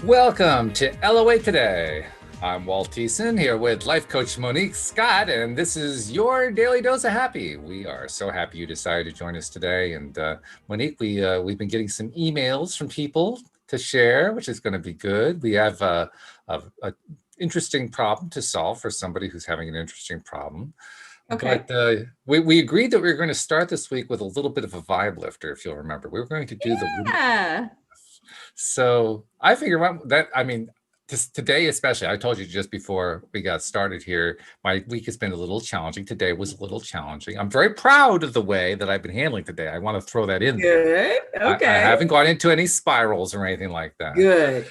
Welcome to LOA Today. I'm Walt Thiessen here with life coach Monique Scott, and this is your daily dose of happy. We are so happy you decided to join us today. And Monique, we've been getting some emails from people to share, which is going to be good. We have a interesting problem to solve for somebody who's having an interesting problem. Okay. But we agreed that we were going to start this week with a little bit of a vibe lifter, if you'll remember. We were going to do the Yeah. So I figure out that, I mean, just today especially, I told you just before we got started here, my week has been a little challenging. Today was a little challenging. I'm very proud of the way that I've been handling today. I want to throw that in there. Good. I Okay. haven't gone into any spirals or anything like that. Good.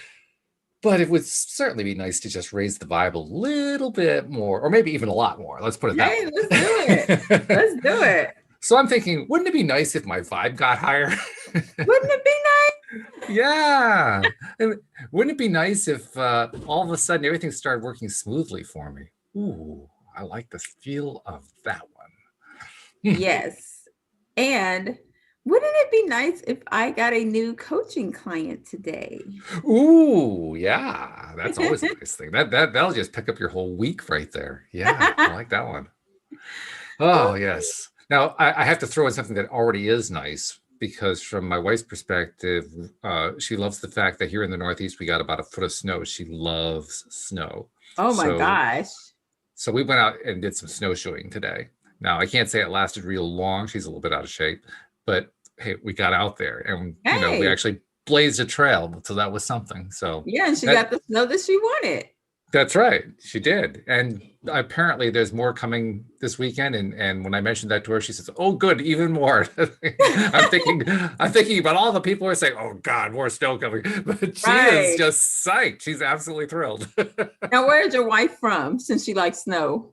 But it would certainly be nice to just raise the vibe a little bit more, or maybe even a lot more. Let's put it that Hey, way. let's do it. Let's do it. So I'm thinking, wouldn't it be nice if my vibe got higher? Wouldn't it be Yeah. Wouldn't it be nice if all of a sudden everything started working smoothly for me? Ooh, I like the feel of that one. nice? Yes. And wouldn't it be nice if I got a new coaching client today? Ooh, yeah. That's always a nice thing. That'll just pick up your whole week right there. Yeah, I like that one. Oh, yes. Now I have to throw in something that already is nice because from my wife's perspective, she loves the fact that here in the Northeast we got about a foot of snow. She loves snow. Oh my So gosh. So we went out and did some snowshoeing today. Now, I can't say it lasted real long. She's a little bit out of shape, but hey, we got out there and, we Hey. actually blazed a trail. So that was something. So Yeah, and she that got the snow that she wanted. that's right. She did. And apparently there's more coming this weekend. And when I mentioned that to her, she says, "Oh, good, even more." I'm thinking about all the people who are saying, "Oh God, more snow coming." But she is Right. just psyched. She's absolutely thrilled. Now, where's your wife from since she likes snow?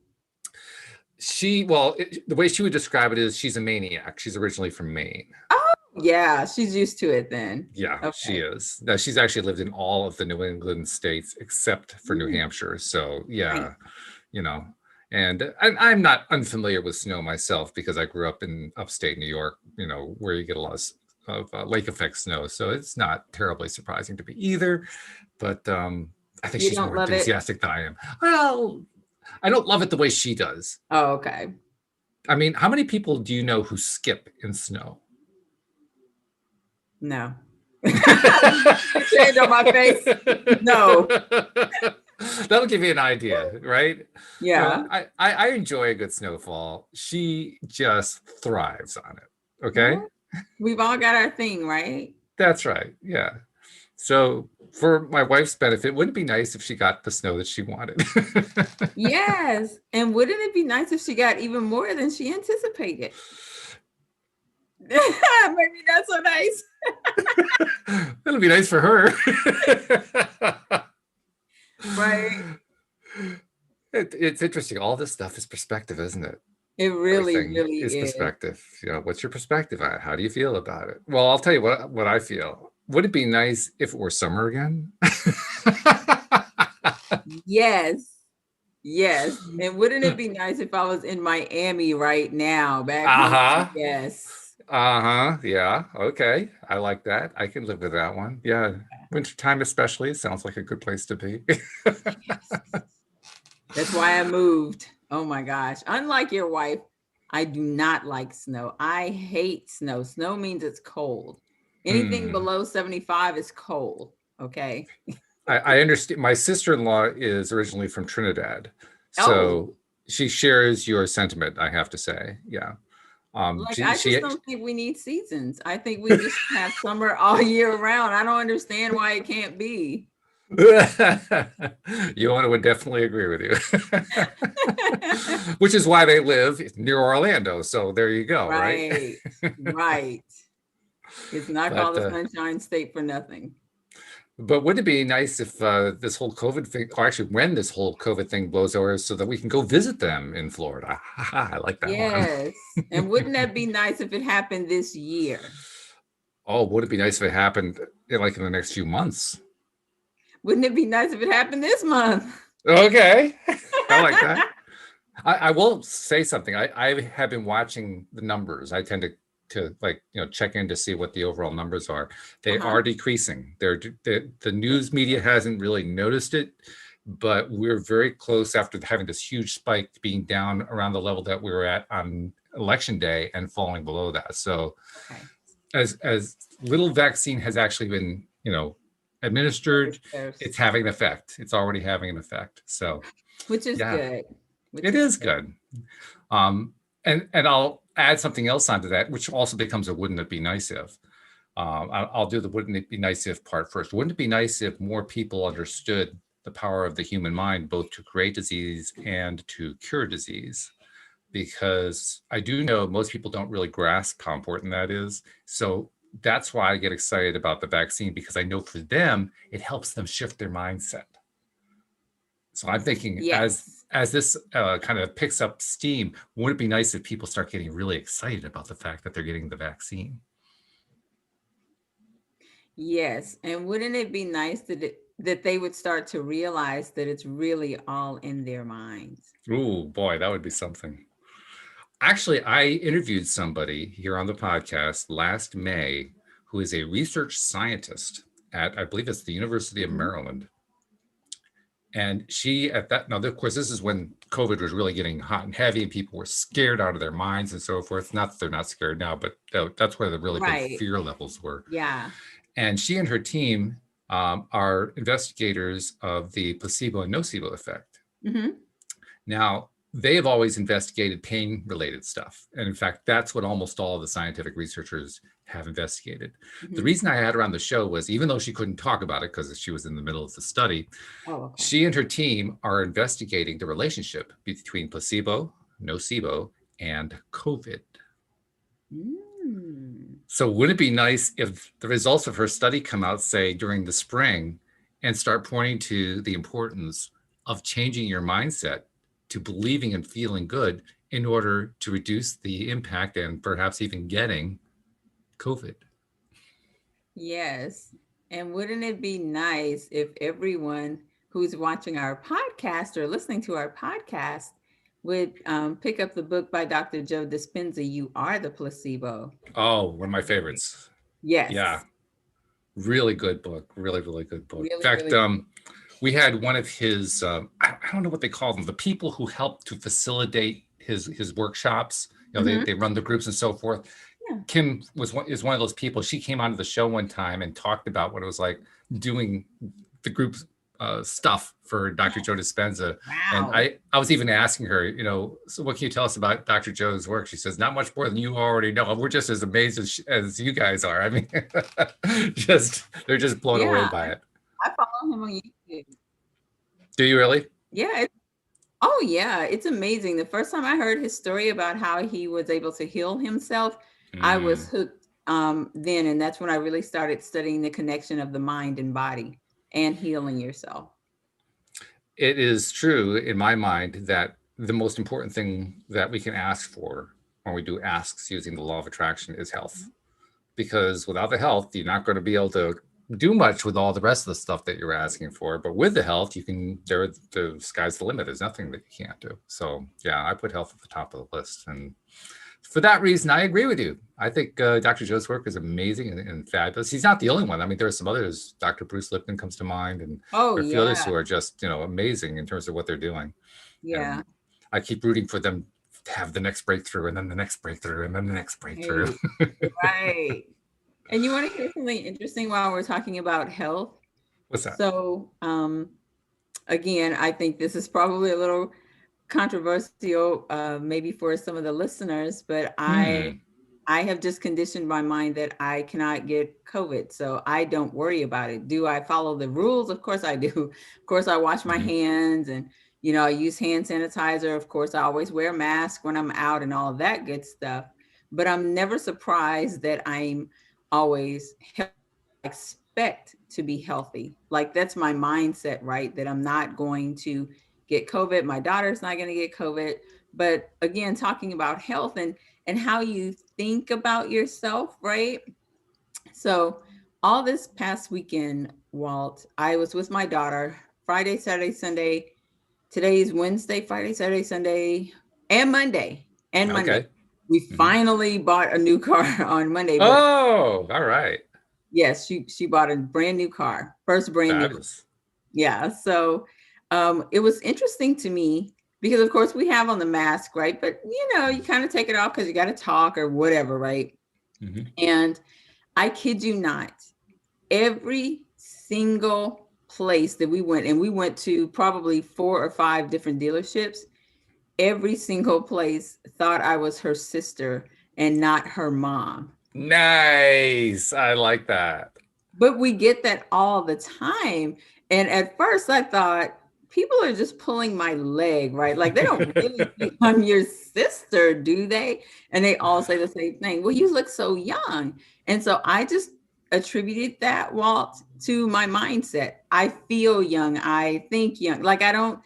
The way she would describe it is she's a maniac. She's originally from Maine. Oh, yeah, she's used to it then. Yeah, she Okay. is. Now, she's actually lived in all of the New England states except for New Mm, Hampshire. So, nice. yeah, you know, and I'm not unfamiliar with snow myself because I grew up in upstate New York, where you get a lot of lake effect snow. So it's not terribly surprising to me either. But I think You she's don't more love it? enthusiastic than I am. Well, I don't love it the way she does. Oh, okay. I mean, how many people do you know who skip in snow? No. Change on my face. No. That'll give you an idea, right? Yeah. I enjoy a good snowfall. She just thrives on it. Okay. Well, we've all got our thing, right? That's right. Yeah. So for my wife's benefit, wouldn't it be nice if she got the snow that she wanted? Yes. And wouldn't it be nice if she got even more than she anticipated? Maybe not so nice. That'll be nice for her. Right. It's interesting. All this stuff is perspective, isn't it? It really, Everything really is is. perspective. What's your perspective on it? How do you feel about it? Well, I'll tell you what I feel. Would it be nice if it were summer again? Yes. Yes. And wouldn't it be nice if I was in Miami right now, back home? Uh-huh. Yes. Uh-huh. Yeah. Okay. I like that. I can live with that one. Yeah. Wintertime especially sounds like a good place to be. Yes. That's why I moved. Oh my gosh. Unlike your wife, I do not like snow. I hate snow. Snow means it's cold. Anything Hmm. below 75 is cold. Okay. I understand. My sister-in-law is originally from Trinidad, Oh, so she shares your sentiment, I have to say. Yeah. like She I just she don't think we need seasons. I think we just have summer all year round. I don't understand why it can't be. Joanna would definitely agree with you. Which is why they live near Orlando. So there you go, right? Right. Right. It's not called But the uh, Sunshine State for nothing. but wouldn't it be nice if this whole COVID thing, or actually when this whole COVID thing blows over, so that we can go visit them in Florida? I like that one. Yes. And wouldn't that be nice if it happened this year? Oh, would it be nice if it happened in the next few months? Wouldn't it be nice if it happened this month? Okay, I like that. I will say something. I have been watching the numbers. I tend to to like, check in to see what the overall numbers are. They Uh-huh. are decreasing. The news media hasn't really noticed it, but we're very close after having this huge spike being down around the level that we were at on election day and falling below that. So Okay. as little vaccine has actually been, administered, There's- it's having an effect. It's already having an effect. So Which is yeah, good. Which it is is good. Um, and I'll add something else onto that, which also becomes a wouldn't it be nice if. I'll do the wouldn't it be nice if part first. Wouldn't it be nice if more people understood the power of the human mind, both to create disease and to cure disease? Because I do know most people don't really grasp how important that is. So that's why I get excited about the vaccine, because I know for them, it helps them shift their mindset. So I'm thinking yes. as this kind of picks up steam, would it be nice if people start getting really excited about the fact that they're getting the vaccine? Yes. And wouldn't it be nice that they would start to realize that it's really all in their minds? Oh boy, that would be something. Actually, I interviewed somebody here on the podcast last May who is a research scientist at, I believe it's the University of Mhm. Maryland. And she at that, now of course, this is when COVID was really getting hot and heavy and people were scared out of their minds and so forth. Not that they're not scared now, but that's where the really big Right. fear levels were. Yeah. And she and her team are investigators of the placebo and nocebo effect. Hmm. Now, they have always investigated pain related stuff. And in fact, that's what almost all of the scientific researchers have investigated. The Hmm. reason I had her on the show was, even though she couldn't talk about it because she was in the middle of the study, Oh, okay. she and her team are investigating the relationship between placebo, nocebo, and COVID. Mm. So wouldn't it be nice if the results of her study come out, say, during the spring, and start pointing to the importance of changing your mindset to believing and feeling good in order to reduce the impact and perhaps even getting COVID? Yes. And wouldn't it be nice if everyone who's watching our podcast or listening to our podcast would pick up the book by Dr. Joe Dispenza, You Are the Placebo? Oh, one of my favorites. Yeah, Yes. really good book. Really, really good book. In Really, fact, really. we had one of his, I don't know what they call them, the people who helped to facilitate his workshops. Hmm. They run the groups and so forth. Yeah. Kim is one of those people. She came onto the show one time and talked about what it was like doing the group stuff for Dr. Joe Dispenza. And Wow. I was even asking her, so what can you tell us about Dr. Joe's work? She says, not much more than you already know. We're just as amazed as you guys are. I mean, they're just blown away Yeah. by it. I follow him on YouTube. Do you really? Yeah. Oh, yeah. It's amazing. The first time I heard his story about how he was able to heal himself, I was hooked then. And that's when I really started studying the connection of the mind and body and healing yourself. It is true in my mind that the most important thing that we can ask for when we do asks using the law of attraction is health. Because without the health, you're not going to be able to do much with all the rest of the stuff that you're asking for. But with the health, the sky's the limit. There's nothing that you can't do. So yeah, I put health at the top of the list. And for that reason, I agree with you. I think Dr. Joe's work is amazing and fabulous. He's not the only one. I mean, there are some others. Dr. Bruce Lipton comes to mind, and Oh, there are a few others yeah. who are just, amazing in terms of what they're doing. Yeah. And I keep rooting for them to have the next breakthrough, and then the next breakthrough, and then the next breakthrough. Right. And you want to hear something interesting while we're talking about health? What's that? So, again, I think this is probably a little controversial, maybe for some of the listeners, but I have just conditioned my mind that I cannot get COVID, so I don't worry about it. Do I follow the rules? Of course I do. Of course I wash my hands, and I use hand sanitizer. Of course I always wear a mask when I'm out and all of that good stuff. But I'm never surprised that I'm always expect to be healthy. Like, that's my mindset, right? That I'm not going to get COVID. My daughter's not going to get COVID. But again, talking about health and how you think about yourself, right? So all this past weekend, Walt, I was with my daughter Friday, Saturday, Sunday. Today's Wednesday, Friday, Saturday, Sunday, and Monday. Okay. We finally bought a new car on Monday. But Oh, all right. yes, she bought a brand new car, first brand new. Fabulous. Yeah. So it was interesting to me because, of course, we have on the mask, right? But you kind of take it off because you got to talk or whatever, right? And I kid you not, every single place that we went, and we went to probably 4 or 5 different dealerships, every single place thought I was her sister and not her mom. Nice. I like that. But we get that all the time. And at first I thought, people are just pulling my leg, right? Like they don't really think I'm your sister, do they? And they all say the same thing. Well, you look so young. And so I just attributed that, Walt, to my mindset. I feel young. I think young. Like I don't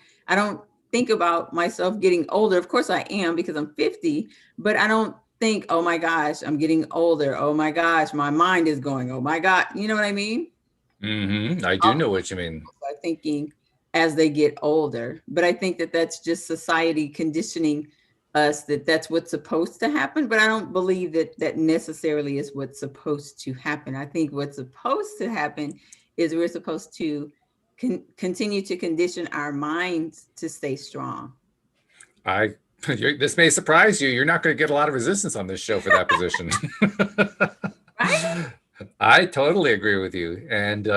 think about myself getting older. Of course I am because I'm 50, but I don't think, oh my gosh, I'm getting older. Oh my gosh, my mind is going. Oh my God. You know what I mean? I do know what you mean. I'm thinking as they get older, but I think that that's just society conditioning us that that's what's supposed to happen. But I don't believe that that necessarily is what's supposed to happen. I think what's supposed to happen is we're supposed to continue to condition our minds to stay strong. This may surprise you. You're not going to get a lot of resistance on this show for that position. Right? I totally agree with you. And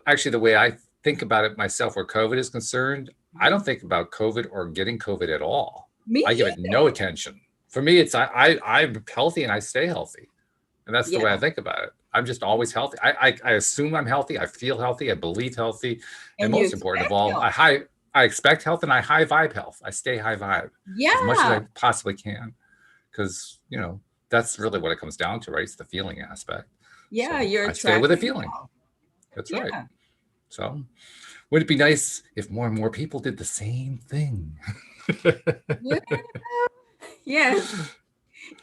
actually, the way I think about it myself, where COVID is concerned, I don't think about COVID or getting COVID at all. I give it no attention. For me, it's I'm healthy and I stay healthy. And that's the way I think about it. I'm just always healthy. I assume I'm healthy. I feel healthy. I believe healthy. And most important of all, I expect health and I high vibe health. I stay high vibe as much as I possibly can. Because, that's really what it comes down to, right? It's the feeling aspect. Yeah, so I stay with a feeling. That's right. So would it be nice if more and more people did the same thing? Yes.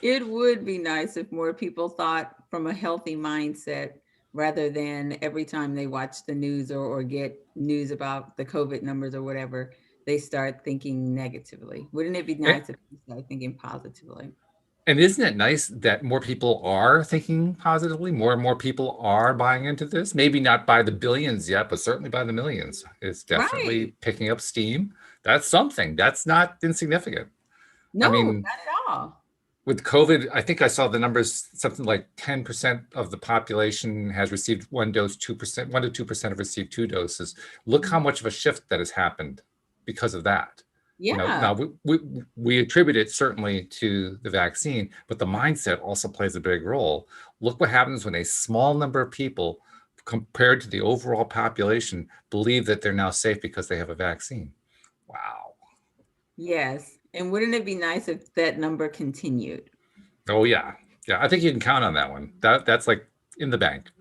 It would be nice if more people thought from a healthy mindset rather than every time they watch the news or get news about the COVID numbers or whatever, they start thinking negatively. Wouldn't it be nice if they start thinking positively? And isn't it nice that more people are thinking positively? More and more people are buying into this. Maybe not by the billions yet, but certainly by the millions. It's definitely picking up steam. That's something. That's not insignificant. No, not at all. With COVID, I think I saw the numbers, something like 10% of the population has received 1 dose, 2%, 1 to 2% have received 2 doses. Look how much of a shift that has happened because of that. Yeah. Now we attribute it certainly to the vaccine, but the mindset also plays a big role. Look what happens when a small number of people compared to the overall population believe that they're now safe because they have a vaccine. Wow. Yes. And wouldn't it be nice if that number continued? Oh yeah. Yeah. I think you can count on that one. That's like in the bank.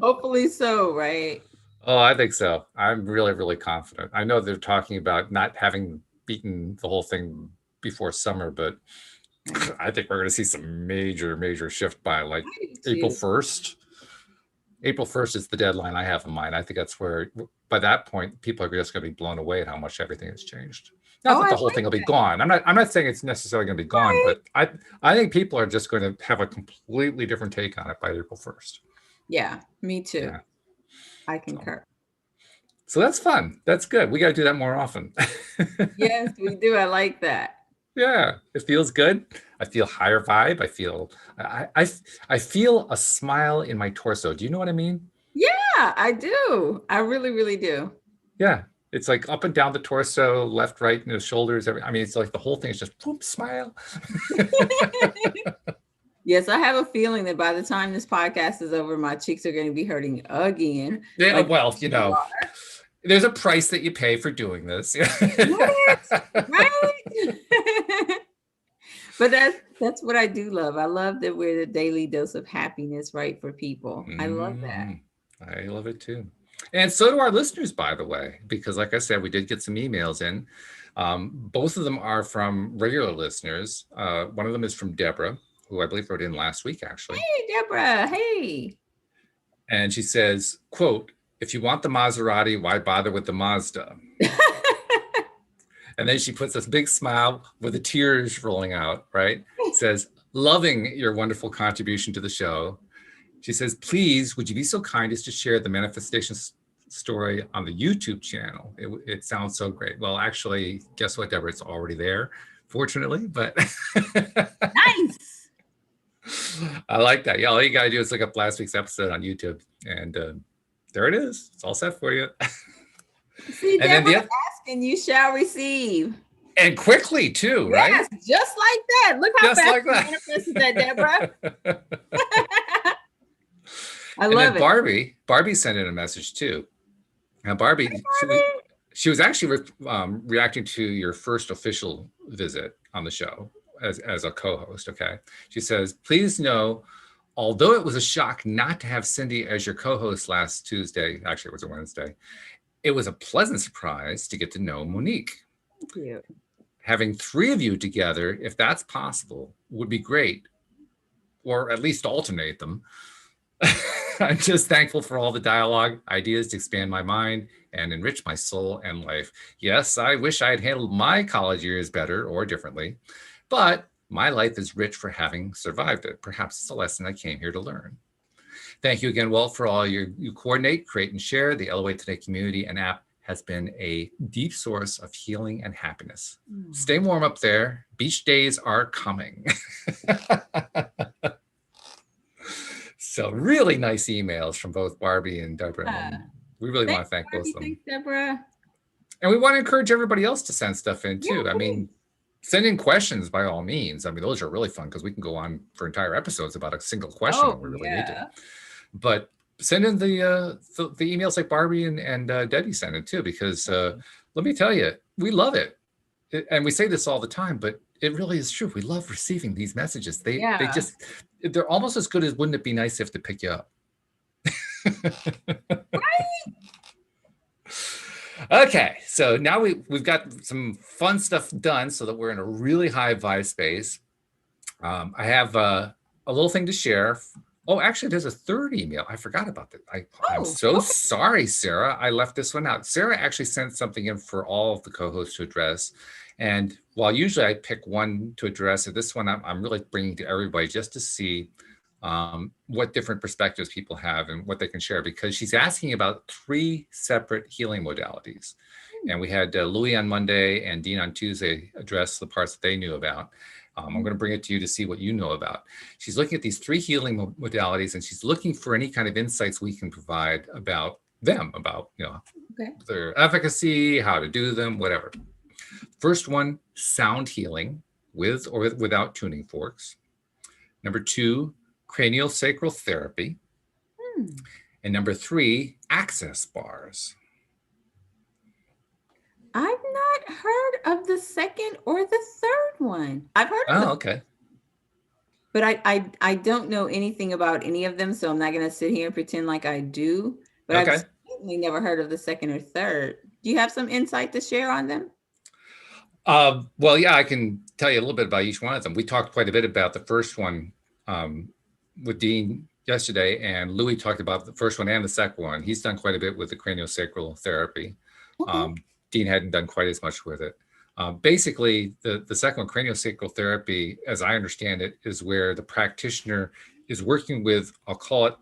Hopefully so, right? Oh, I think so. I'm really, really confident. I know they're talking about not having beaten the whole thing before summer, but I think we're going to see some major, major shift by like April 1st. April 1st is the deadline I have in mind. I think that's where, by that point, people are just going to be blown away at how much everything has changed. Not that the whole thing will be gone. I'm not saying it's necessarily going to be gone, but I think people are just going to have a completely different take on it by April 1st. Yeah, me too. Yeah. I concur. So that's fun. That's good. We got to do that more often. Yes, we do. I like that. Yeah, it feels good. I feel higher vibe. I feel a smile in my torso. Do you know what I mean? Yeah, I do. I really, really do. Yeah, it's like up and down the torso, left, right, and the shoulders. It's like the whole thing is just whoop, smile. Yes, I have a feeling that by the time this podcast is over, my cheeks are going to be hurting again. Yeah, like, well, there's a price that you pay for doing this. Right? But that's what I do love. I love that we're the daily dose of happiness, right, for people. I love that. I love it too. And so do our listeners, by the way, because like I said, we did get some emails in. Both of them are from regular listeners. One of them is from Deborah, who I believe wrote in last week, actually. Hey, Deborah. Hey. And she says, quote, "If you want the Maserati, why bother with the Mazda?" And then she puts this big smile with the tears rolling out, right? Says, loving your wonderful contribution to the show. She says, please, would you be so kind as to share the manifestation story on the YouTube channel? It sounds so great. Well, actually, guess what, Deborah? It's already there, fortunately, but. Nice. I like that. Yeah, all you got to do is look up last week's episode on YouTube, and there it is. It's all set for you. See, and Deborah, ask and you shall receive. And quickly too, right? Yes, just like that. Look how just fast like you manifested that, Deborah. I love it. Barbie sent in a message too. Now, Barbie, she was actually reacting to your first official visit on the show as a co-host. Okay, she says, please know, although it was a shock not to have Cindy as your co-host last Tuesday, actually it was a Wednesday, it was a pleasant surprise to get to know Monique. Thank you. Having three of you together, if that's possible, would be great, or at least alternate them. I'm just thankful for all the dialogue, ideas to expand my mind and enrich my soul and life. Yes, I wish I had handled my college years better or differently, but my life is rich for having survived it. Perhaps it's a lesson I came here to learn. Thank you again, Walt, for all you coordinate, create, and share. The LOA Today community and app has been a deep source of healing and happiness. Stay warm up there. Beach days are coming. So really nice emails from both Barbie and Deborah. We really want to thank both of them. Thanks, Deborah. And we want to encourage everybody else to send stuff in too. Yeah, I mean, send in questions by all means. I mean, those are really fun because we can go on for entire episodes about a single question when we really need to. But send in the emails like Barbie and Debbie sent in too, because let me tell you, we love it. And we say this all the time, but it really is true. We love receiving these messages. They're almost as good as wouldn't it be nice if to pick you up. Right? Okay, so now we've got some fun stuff done so that we're in a really high vibe space. I have a little thing to share. Oh, actually, there's a third email. I forgot about that. I'm so sorry, Sarah. I left this one out. Sarah actually sent something in for all of the co-hosts to address. And while usually I pick one to address, this one I'm really bringing to everybody just to see what different perspectives people have and what they can share, because she's asking about 3 separate healing modalities. And we had Louis on Monday and Dean on Tuesday address the parts that they knew about. I'm going to bring it to you to see what you know about. She's looking at these 3 healing modalities, and she's looking for any kind of insights we can provide about them, about their efficacy, how to do them, whatever. First one, sound healing with or without tuning forks. Number 2, craniosacral therapy. And number 3, access bars. I've not heard of the second or the third one. I've heard of okay. But I don't know anything about any of them, so I'm not going to sit here and pretend like I do. But I've certainly never heard of the second or third. Do you have some insight to share on them? Well, yeah, I can tell you a little bit about each one of them. We talked quite a bit about the first one with Dean yesterday, and Louis talked about the first one and the second one. He's done quite a bit with the craniosacral therapy. Dean hadn't done quite as much with it. Basically, the second one, craniosacral therapy, as I understand it, is where the practitioner is working with, I'll call it,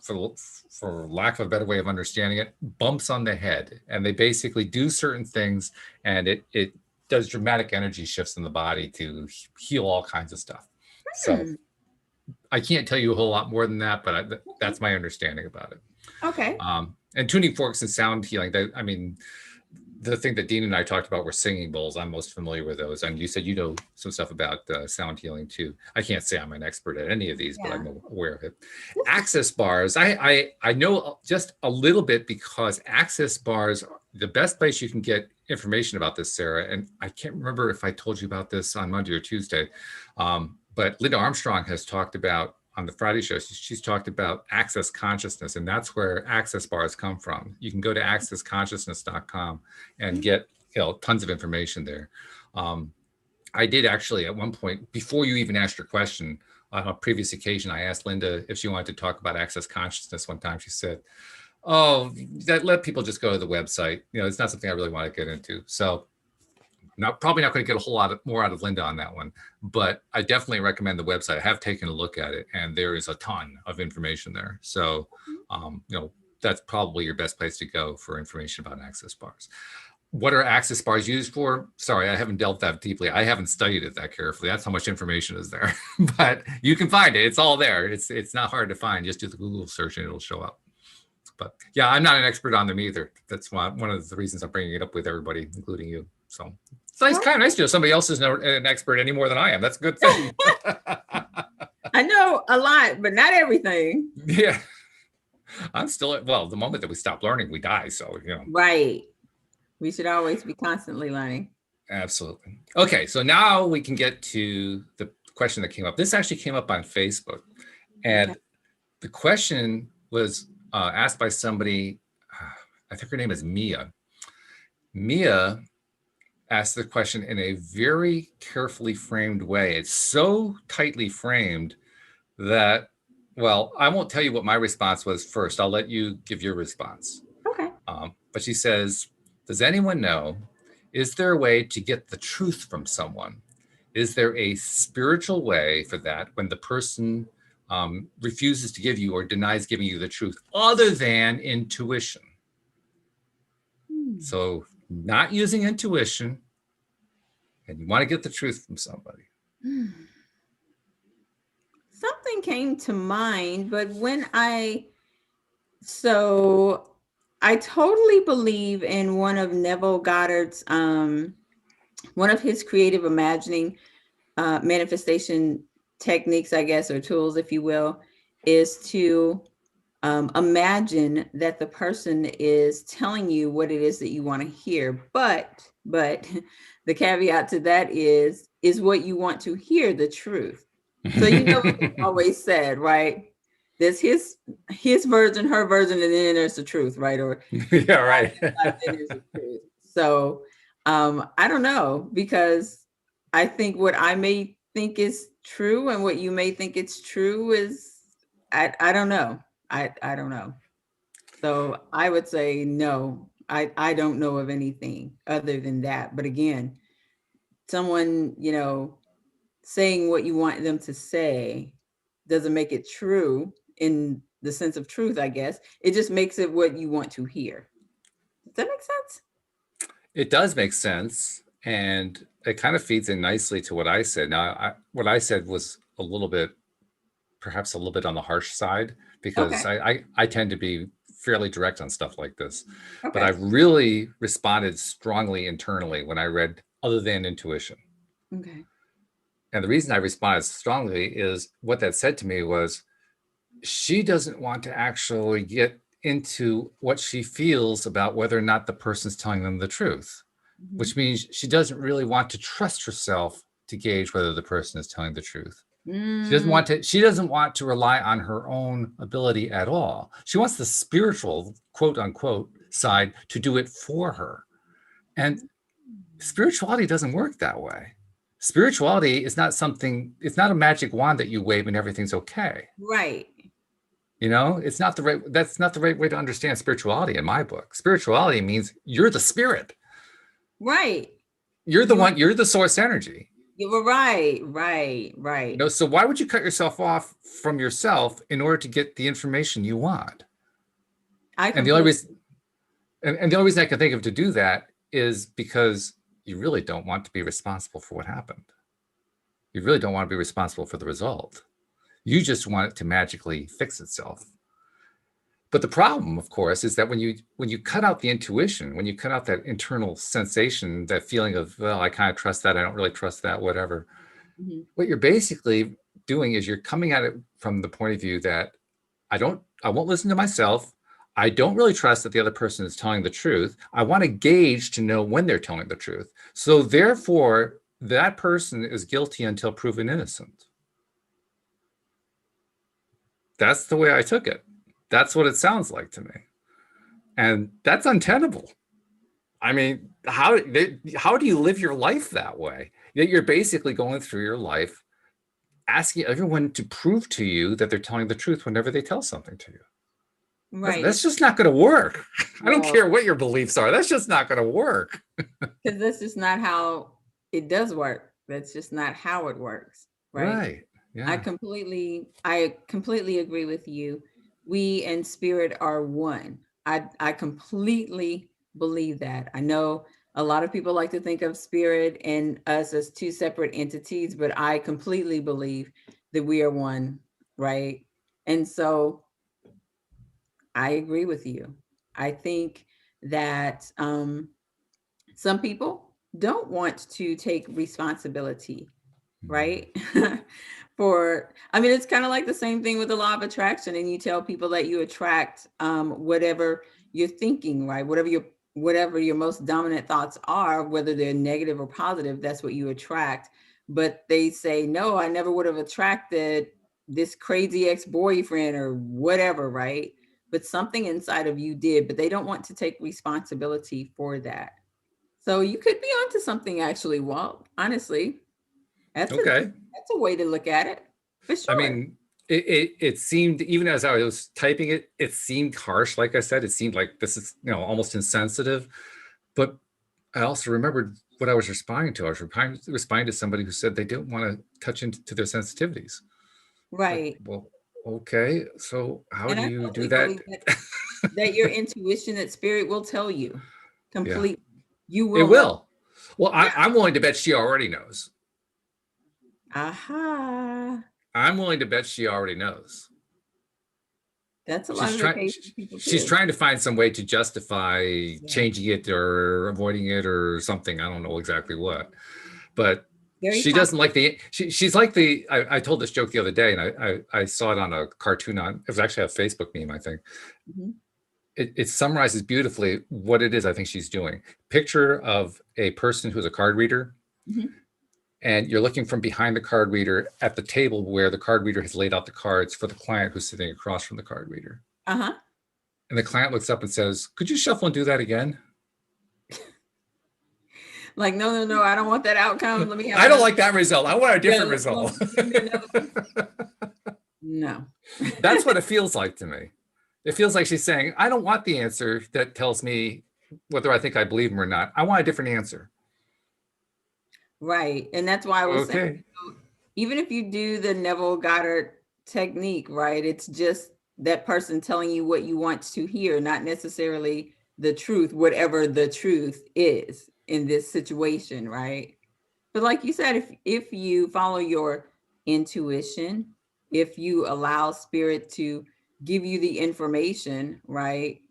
for lack of a better way of understanding it, bumps on the head. And they basically do certain things, and it does dramatic energy shifts in the body to heal all kinds of stuff. So I can't tell you a whole lot more than that, but that's my understanding about it. Okay. And tuning forks and sound healing, the thing that Dean and I talked about were singing bowls. I'm most familiar with those. And you said you know some stuff about sound healing too. I can't say I'm an expert at any of these, but I'm aware of it. Access bars, I know just a little bit, because access bars, the best place you can get information about this, Sarah, and I can't remember if I told you about this on Monday or Tuesday, but Linda Armstrong has talked about, on the Friday show, she's talked about access consciousness, and that's where access bars come from. You can go to accessconsciousness.com and get tons of information there. I did actually at one point, before you even asked your question, on a previous occasion, I asked Linda if she wanted to talk about access consciousness one time. She said, let people just go to the website. It's not something I really want to get into. So Probably not going to get a whole lot more out of Linda on that one, but I definitely recommend the website. I have taken a look at it, and there is a ton of information there. So, that's probably your best place to go for information about access bars. What are access bars used for? Sorry, I haven't delved that deeply. I haven't studied it that carefully. That's how much information is there. But you can find it. It's all there. It's not hard to find. Just do the Google search and it'll show up. But yeah, I'm not an expert on them either. That's one of the reasons I'm bringing it up with everybody, including you. So it's nice, kind of nice to know somebody else is an expert any more than I am. That's a good thing. I know a lot, but not everything. Yeah. I'm still, well, the moment that we stop learning, we die. So, Right. We should always be constantly learning. Absolutely. Okay. So now we can get to the question that came up. This actually came up on Facebook. And the question was asked by somebody, I think her name is Mia. Mia asked the question in a very carefully framed way. It's so tightly framed that, well, I won't tell you what my response was first. I'll let you give your response. Okay. But she says, does anyone know, is there a way to get the truth from someone? Is there a spiritual way for that when the person refuses to give you or denies giving you the truth other than intuition? So not using intuition, and you want to get the truth from somebody. Something came to mind, but I totally believe in one of Neville Goddard's, one of his creative imagining manifestation techniques, I guess, or tools, if you will, is to imagine that the person is telling you what it is that you want to hear. But the caveat to that is what you want to hear the truth. So what we always said, right? There's his version, her version, and then there's the truth, right? Or yeah, right. there's the truth. So I don't know, because I think what I may think is true and what you may think it's true is I don't know. I don't know. So I would say no. I don't know of anything other than that. But again, someone, saying what you want them to say doesn't make it true in the sense of truth, I guess. It just makes it what you want to hear. Does that make sense? It does make sense. And it kind of feeds in nicely to what I said. Now, what I said was perhaps a little bit on the harsh side, because I tend to be fairly direct on stuff like this. Okay. But I really responded strongly internally when I read other than intuition. Okay. And the reason I responded strongly is what that said to me was, she doesn't want to actually get into what she feels about whether or not the person's telling them the truth, which means she doesn't really want to trust herself to gauge whether the person is telling the truth. She doesn't want to rely on her own ability at all. She wants the spiritual, quote unquote, side to do it for her. And spirituality doesn't work that way. Spirituality is not it's not a magic wand that you wave and everything's okay. Right. That's not the right way to understand spirituality in my book. Spirituality means you're the spirit. Right. You're the source energy. You were right. So why would you cut yourself off from yourself in order to get the information you want? And the only reason I can think of to do that is because you really don't want to be responsible for what happened. You really don't want to be responsible for the result. You just want it to magically fix itself. But the problem, of course, is that when you cut out the intuition, when you cut out that internal sensation, that feeling of, well, I kind of trust that, I don't really trust that, whatever. What you're basically doing is you're coming at it from the point of view that I won't listen to myself. I don't really trust that the other person is telling the truth. I want to gauge to know when they're telling the truth. So therefore, that person is guilty until proven innocent. That's the way I took it. That's what it sounds like to me. And that's untenable. I mean, how do you live your life that way? You're basically going through your life asking everyone to prove to you that they're telling the truth whenever they tell something to you. Right. That's just not going to work. I don't No, care what your beliefs are. That's just not going to work. because that's just not how it does work. That's just not how it works. Right. Right. Yeah. I completely agree with you. We and spirit are one. I completely believe that. I know a lot of people like to think of spirit and us as two separate entities, but I completely believe that we are one, right? And so I agree with you. I think that some people don't want to take responsibility, right? For, I mean, it's kind of like the same thing with the law of attraction. And you tell people that you attract whatever you're thinking, right? Whatever your most dominant thoughts are, whether they're negative or positive, that's what you attract. But they say, no, I never would have attracted this crazy ex-boyfriend or whatever, right? But something inside of you did, but they don't want to take responsibility for that. So you could be onto something actually, Walt. Honestly, Okay. that's a way to look at it, for I sure. mean, it seemed, even as I was typing it, it seemed harsh. Like I said, it seemed like this is, almost insensitive. But I also remembered what I was responding to. I was responding to somebody who said they didn't want to touch into their sensitivities. Like, Right. well, okay, so how And do I you do totally that? believe that your intuition, that spirit will tell you Yeah, completely. You it will know. will. Well, Yeah. I'm willing to bet she already knows. Aha. I'm willing to bet she already knows. That's a lot She's of the trying. case for people She's too. trying to find some way to justify Yeah. changing it or avoiding it or something. I don't know exactly what, but Very she doesn't possible. like she's like the, I told this joke the other day, and I saw it on a cartoon, on it was actually a Facebook meme, I think. Mhm. It summarizes beautifully what it is I think she's doing. Picture of a person who's a card reader, Mhm. and you're looking from behind the card reader at the table where the card reader has laid out the cards for the client who's sitting across from the card reader. Uh-huh. And the client looks up and says, "Could you shuffle and do that again?" Like, no, no, no, I don't want that outcome. Let me have I don't another. like that result. I want a Yeah, different result. give me another one. No. That's what it feels like to me. It feels like she's saying, I don't want the answer that tells me whether I think I believe him or not. I want a different answer. Right. And that's why I was saying, Okay. even if you do the Neville Goddard technique, right, it's just that person telling you what you want to hear, not necessarily the truth, whatever the truth is in this situation, right? But like you said, if you follow your intuition, if you allow spirit to give you the information, right,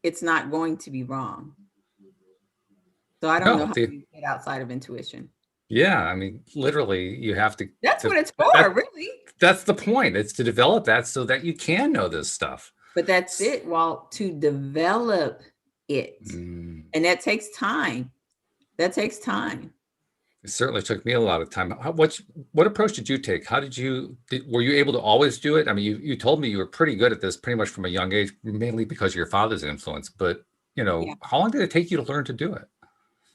it's not going to be wrong. So I don't know No, how you get outside of intuition. yeah, I mean, literally, you have That's to what it's for, that really. that's the point. It's to develop that so that you can know this stuff. But that's it. Well, to develop it. Mm. And that takes time. That takes time. It certainly took me a lot of time. What approach did you take? How were you able to always do it? I mean, you told me you were pretty good at this pretty much from a young age, mainly because of your father's influence. But Yeah. how long did it take you to learn to do it?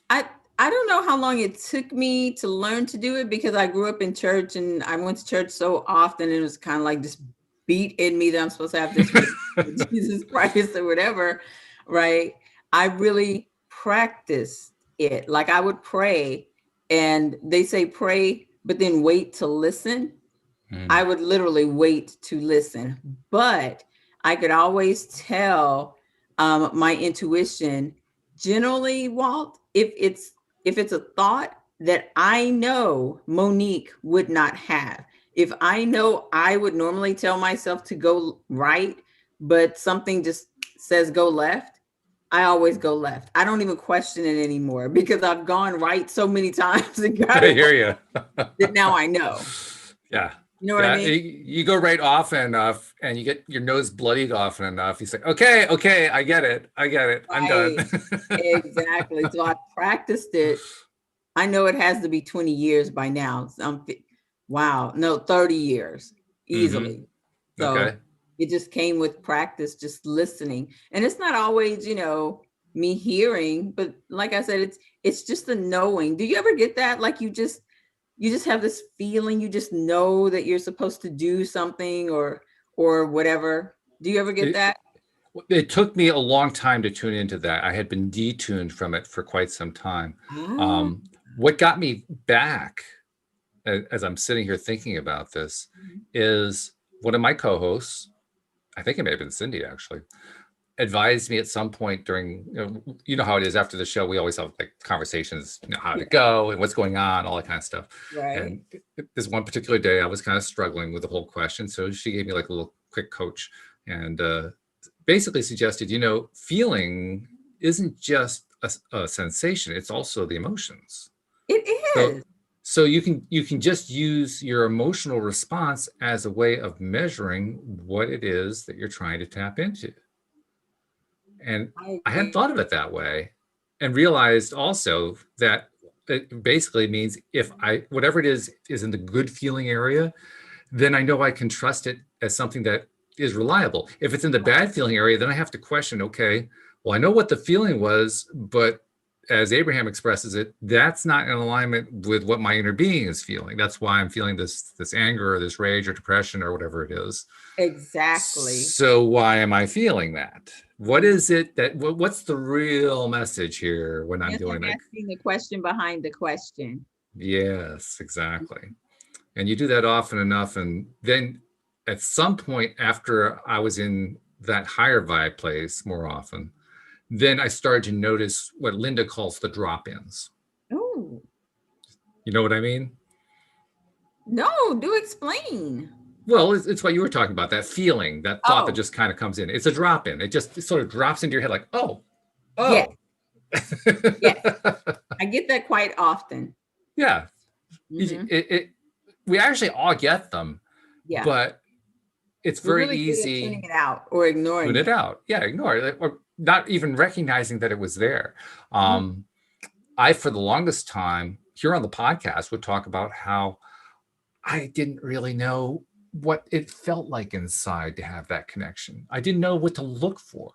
I I don't know how long it took me to learn to do it because I grew up in church and I went to church so often and it was kind of like just beat in me that I'm supposed to have this relationship with Jesus Christ or whatever, right? I really practiced it. Like I would pray and they say pray, but then wait to listen. I Mm. would literally wait to listen, but I could always tell my intuition. Generally, Walt, if it's a thought that I know Monique would not have, if I know I would normally tell myself to go right, but something just says go left, I always go left. I don't even question it anymore because I've gone right so many times and got I it hear you. that now I know. Yeah. You know what I Yeah, mean? you go right often enough and you get your nose bloodied often enough. You say, okay, okay, I get it. I get it. I'm done. Right. Exactly. So I practiced it. I know it has to be 20 years by now. So wow, no, 30 years Hmm. easily. So Okay. it just came with practice, just listening. And it's not always, me hearing, but like I said, it's just the knowing. Do you ever get that? Like you just have this feeling, you just know that you're supposed to do something or whatever. Do you ever get It, that? It took me a long time to tune into that. I had been detuned from it for quite some time. Ah, What got me back, as I'm sitting here thinking about this, mhm. is one of my co-hosts, I think it may have been Cindy actually, advised me at some point during, you know how it is after the show, we always have like conversations, how to Yeah, go and what's going on, all that kind of stuff. right. And this one particular day, I was kind of struggling with the whole question. So she gave me like a little quick coach and basically suggested, feeling isn't just a sensation, it's also the emotions. It So is. so you can just use your emotional response as a way of measuring what it is that you're trying to tap into. And I I hadn't agree. thought of it that way, and realized also that it basically means if whatever it is in the good feeling area, then I know I can trust it as something that is reliable. If it's in the bad feeling area, then I have to question, okay, well, I know what the feeling was, but as Abraham expresses it, that's not in alignment with what my inner being is feeling. That's why I'm feeling this anger or this rage or depression or whatever it is. Exactly. So why am I feeling that? What is it what's the real message here when I'm It's like doing that? asking the question behind the question. Yes, exactly. And you do that often enough. And then at some point after I was in that higher vibe place more often, then I started to notice what Linda calls the drop-ins. Oh, You know what I mean? no, do explain. Well, it's what you were talking about, that feeling, that thought that Oh, just kind of comes in. It's a drop-in. It sort of drops into your head like, oh, yes, oh. yes. I get that quite often. Yeah. Hmm. We actually all get them, Yeah. but it's We're very really good at tuning easy it out or to tune ignoring it it. out. Yeah, ignore it, or not even recognizing that it was there. Mm. Um, I, for the longest time, here on the podcast, would talk about how I didn't really know what it felt like inside to have that connection. I didn't know what to look for.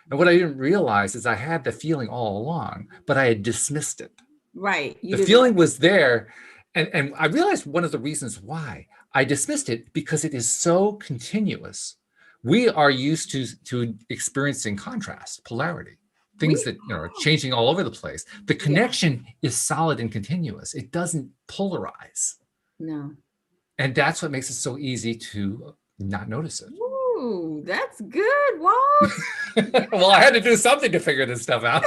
And what I didn't realize is I had the feeling all along, but I had dismissed it. Right. You The didn't. feeling was there. And I realized one of the reasons why I dismissed it, because it is so continuous. We are used to experiencing contrast, polarity, things We that are changing all over the place. The Yeah. connection is solid and continuous. It doesn't polarize. No. And that's what makes it so easy to not notice it. Ooh, that's good, Walt. Well, I had to do something to figure this stuff out.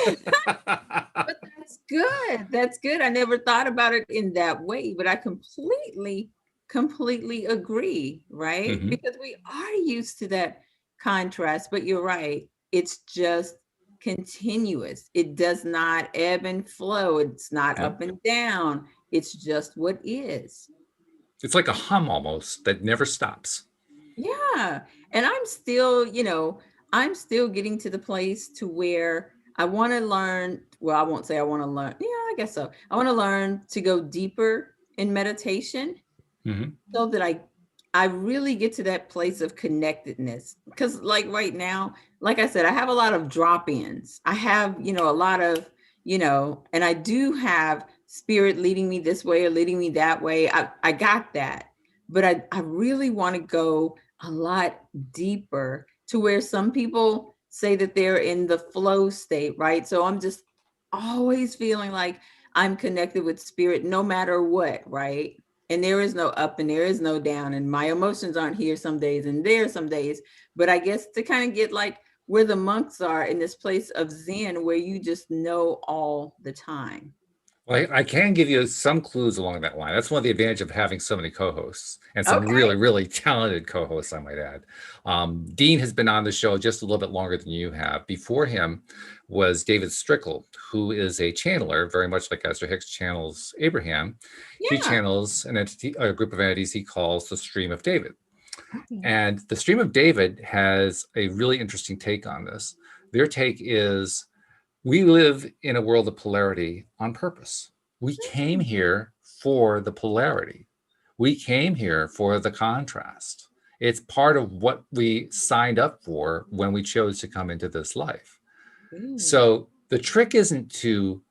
But that's good. That's good. I never thought about it in that way, but I completely agree, right? Mhm. Because we are used to that contrast, but you're right. It's just continuous. It does not ebb and flow. It's not Yep. up and down. It's just what is. It's like a hum almost that never stops. Yeah. And I'm still getting to the place to where I want to learn. Well, I won't say I want to learn. Yeah, I guess so. I want to learn to go deeper in meditation Mhm. so that I really get to that place of connectedness. Because like right now, like I said, I have a lot of drop-ins. I have, a lot of, and I do have spirit leading me this way or leading me that way. I got that. But I really want to go a lot deeper to where some people say that they're in the flow state, right? So I'm just always feeling like I'm connected with spirit no matter what, right? And there is no up and there is no down, and my emotions aren't here some days and there some days. But I guess to kind of get like where the monks are in this place of zen where you just know all the time. Well, I can give you some clues along that line. That's one of the advantages of having so many co-hosts and some Okay. really, really talented co-hosts, I might add. Dean has been on the show just a little bit longer than you have. Before him was David Strickle, who is a channeler, very much like Esther Hicks channels Abraham. He Yeah. channels a group of entities he calls the Stream of David. Okay. And the Stream of David has a really interesting take on this. Their take is, we live in a world of polarity on purpose. We came Mm. here for the polarity. We came here for the contrast. It's part of what we signed up for when we chose to come into this life. Good. So the trick isn't to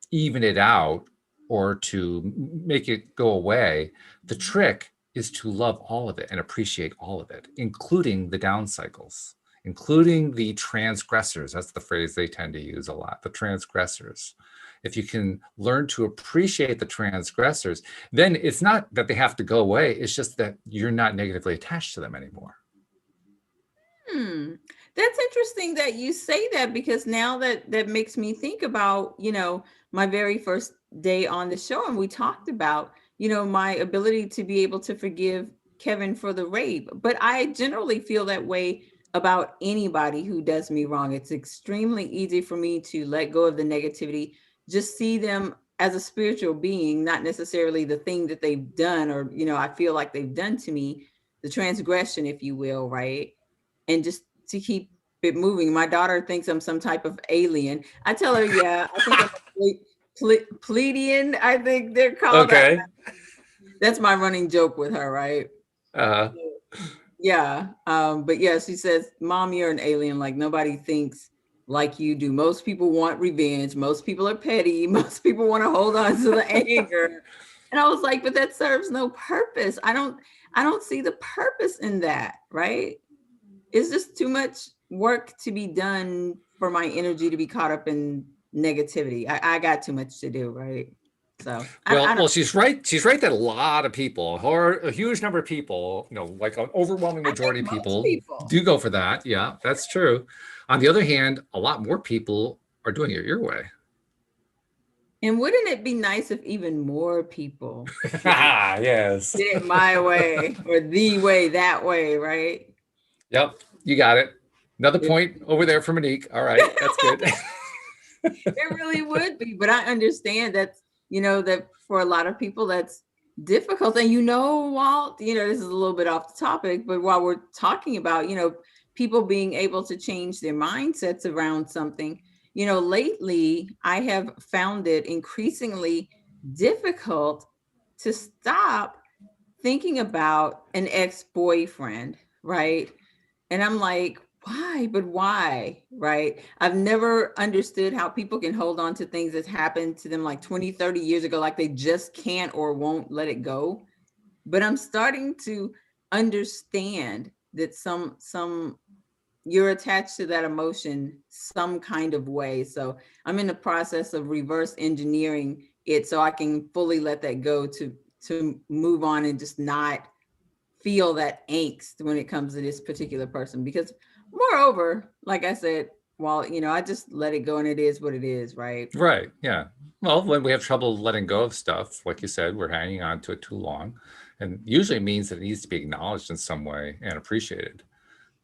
even it out or to make it go away. The trick is to love all of it and appreciate all of it, including the down cycles, including the transgressors. That's the phrase they tend to use a lot, the transgressors. If you can learn to appreciate the transgressors, then it's not that they have to go away. It's just that you're not negatively attached to them anymore. That's interesting that you say that, because now that makes me think about, my very first day on the show, and we talked about, my ability to be able to forgive Kevin for the rape. But I generally feel that way about anybody who does me wrong. It's extremely easy for me to let go of the negativity, just see them as a spiritual being, not necessarily the thing that they've done, or, I feel like they've done to me, the transgression, if you will, right? And just to keep it moving. My daughter thinks I'm some type of alien. I tell her, yeah, I think I'm a Pleiadian, I think they're called. Okay. That's my running joke with her, right? Uh-huh. Yeah. But yeah, she says, Mom, you're an alien. Like, nobody thinks like you do. Most people want revenge. Most people are petty. Most people want to hold on to the anger. And I was like, but that serves no purpose. I don't see the purpose in that, right? It's just too much work to be done for my energy to be caught up in negativity. I got too much to do, right? So well, she's right. She's right that a lot of people, or a huge number of people, like an overwhelming majority of people do go for that. Yeah, that's true. On the other hand, a lot more people are doing it your way. And wouldn't it be nice if even more people yes, did it my way, or the way, that way, right? Yep, you got it. Another point over there for Monique. All right, that's good. It really would be, but I understand that, that for a lot of people that's difficult. And Walt, this is a little bit off the topic, but while we're talking about, people being able to change their mindsets around something, lately I have found it increasingly difficult to stop thinking about an ex-boyfriend, right? And I'm like, why? But why? Right? I've never understood how people can hold on to things that happened to them like 20, 30 years ago, like they just can't or won't let it go. But I'm starting to understand that some you're attached to that emotion some kind of way. So I'm in the process of reverse engineering it so I can fully let that go, to move on and just not feel that angst when it comes to this particular person. Because moreover, like I said, well, I just let it go, and it is what it is, right? Right. Yeah. Well, when we have trouble letting go of stuff, like you said, we're hanging on to it too long, and usually means that it needs to be acknowledged in some way and appreciated.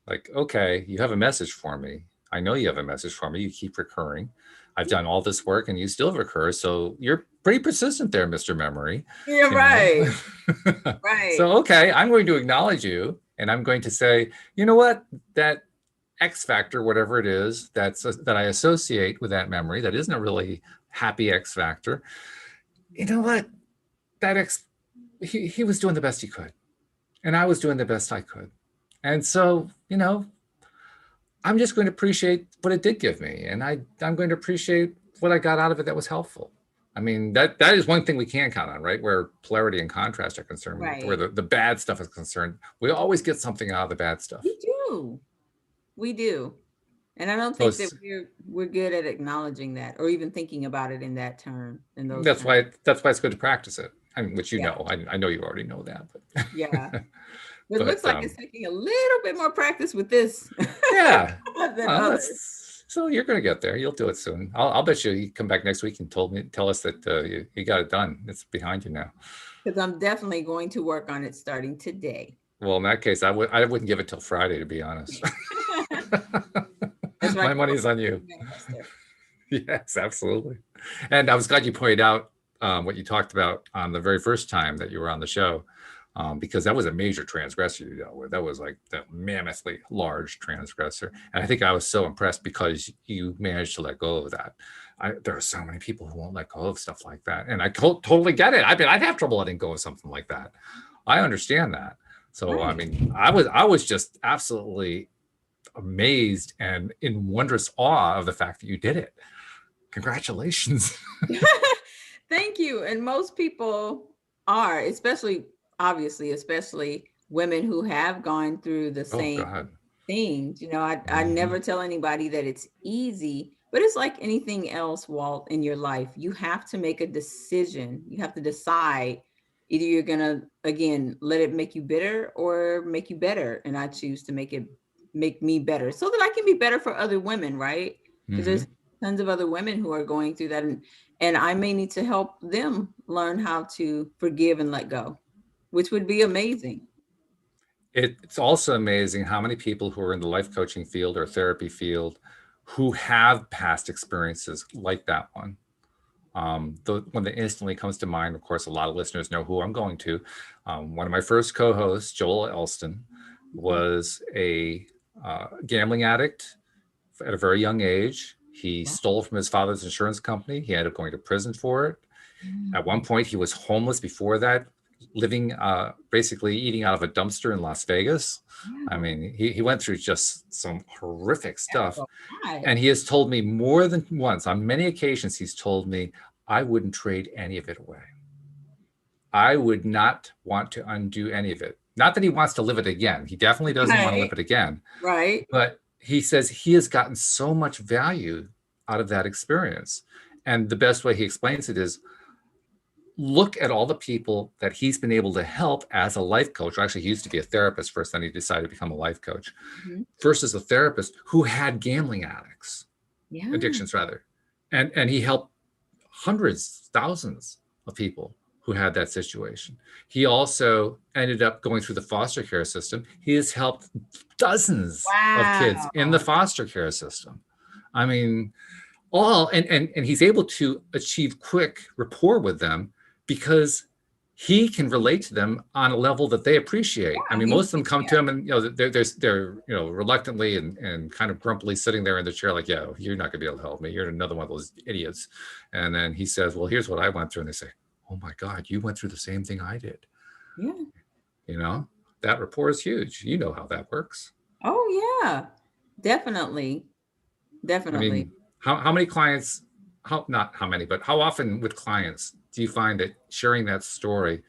Like, okay, you have a message for me. I know you have a message for me. You keep recurring. I've done all this work and you still recur. So you're pretty persistent there, Mr. Memory. Yeah, right. Right. So, okay, I'm going to acknowledge you, and I'm going to say, you know what? That X factor, whatever it is, that I associate with that memory, that isn't a really happy X factor. You know what? That X, he was doing the best he could, and I was doing the best I could. And so, I'm just going to appreciate what it did give me. And I'm going to appreciate what I got out of it that was helpful. I mean, that is one thing we can count on, right? Where polarity and contrast are concerned, right. Where the bad stuff is concerned. We always get something out of the bad stuff. We do. And I don't think that we're good at acknowledging that, or even thinking about it in that term. That's why it's good to practice it. I mean, which I know you already know that. But. Yeah. But it looks like it's taking a little bit more practice with this. Yeah. So you're going to get there. You'll do it soon. I'll bet you come back next week and tell us that you got it done. It's behind you now. Because I'm definitely going to work on it starting today. Well, in that case, I wouldn't give it till Friday, to be honest. That's right. My money's on you. Yes, absolutely. And I was glad you pointed out what you talked about on the very first time that you were on the show. Because that was a major transgressor you dealt with. That was like that mammothly large transgressor. And I think I was so impressed because you managed to let go of that. There are so many people who won't let go of stuff like that. And I totally get it. I mean, I'd have trouble letting go of something like that. I understand that. So, right. I mean, I was just absolutely amazed and in wondrous awe of the fact that you did it. Congratulations. Thank you. And most people are, especially women who have gone through the same things. I never tell anybody that it's easy, but it's like anything else, Walt, in your life. You have to make a decision. You have to decide either you're going to, again, let it make you bitter or make you better. And I choose to make me better so that I can be better for other women, right? Because Mm-hmm. there's tons of other women who are going through that. And I may need to help them learn how to forgive and let go, which would be amazing. It's also amazing how many people who are in the life coaching field or therapy field who have past experiences like that one. The one that instantly comes to mind, of course, a lot of listeners know who I'm going to. One of my first co-hosts, Joel Elston, was a gambling addict at a very young age. He Wow. stole from his father's insurance company. He ended up going to prison for it. At one point, he was homeless before that, living basically eating out of a dumpster in Las Vegas. I Wow. mean, he went through just some horrific stuff. That's a lot. And he has told me more than once, on many occasions, he's told me, I wouldn't trade any of it away. I would not want to undo any of it. Not that he wants to live it again. He definitely doesn't want to Right. live it again. Right. But he says he has gotten so much value out of that experience. And the best way he explains it is look at all the people that he's been able to help as a life coach. Actually, he used to be a therapist first, then he decided to become a life coach. Mhm. First as a therapist who had gambling Yeah. addictions rather. And he helped hundreds, thousands of people who had that situation. He also ended up going through the foster care system. He has helped dozens of kids in the Wow. foster care system. I mean, and he's able to achieve quick rapport with them because he can relate to them on a level that they appreciate. I Yeah, mean, most of them come to him and they're reluctantly and kind of grumpily sitting there in the chair like, yeah, you're not gonna be able to help me. You're another one of those idiots. And then he says, well, here's what I went through. And they say, oh my God, you went through the same thing I did. yeah. You know, that rapport is huge. You know how that works. Oh yeah. Definitely. I Definitely. mean, how many clients, how not how many, but how often with clients do you find that sharing that story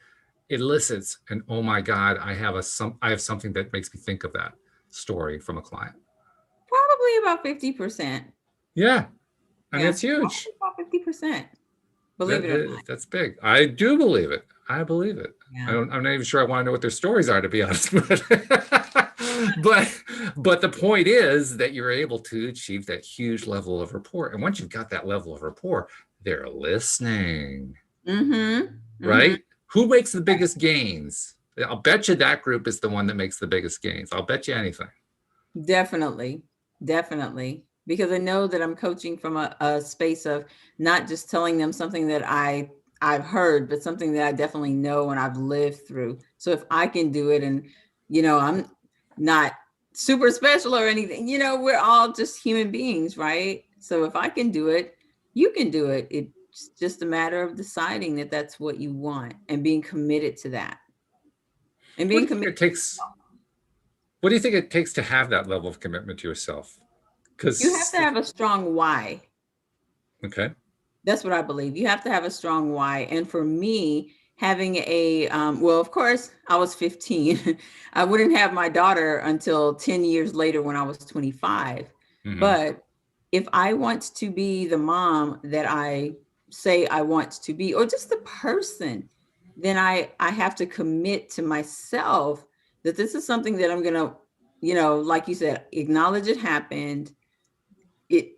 elicits an oh my God, I have something that makes me think of that story from a client? Probably about 50%. Yeah, I mean Yeah. it's huge. Probably about 50%. Believe it or not. That's big. I do believe it. I believe it. Yeah. I'm not even sure I want to know what their stories are, to be honest. but but the point is that you're able to achieve that huge level of rapport, and once you've got that level of rapport, they're listening, Mm-hmm. Mm-hmm. right? Who makes the biggest gains? I'll bet you that group is the one that makes the biggest gains. I'll bet you anything. Definitely. Definitely. Because I know that I'm coaching from a space of not just telling them something that I've heard, but something that I definitely know and I've lived through. So if I can do it and I'm not super special or anything, we're all just human beings, right? So if I can do it, you can do it. It's just a matter of deciding that that's what you want and being committed to that. And What do being you think committed. it takes? What do you think it takes to have that level of commitment to yourself? You have Because to have a strong why. okay, That's what I believe. You have to have a strong why. And for me, having well, of course, I was 15. I wouldn't have my daughter until 10 years later when I was 25. mm-hmm. But if I want to be the mom that I say I want to be, or just the person, then I have to commit to myself that this is something that I'm going to, like you said, acknowledge it happened.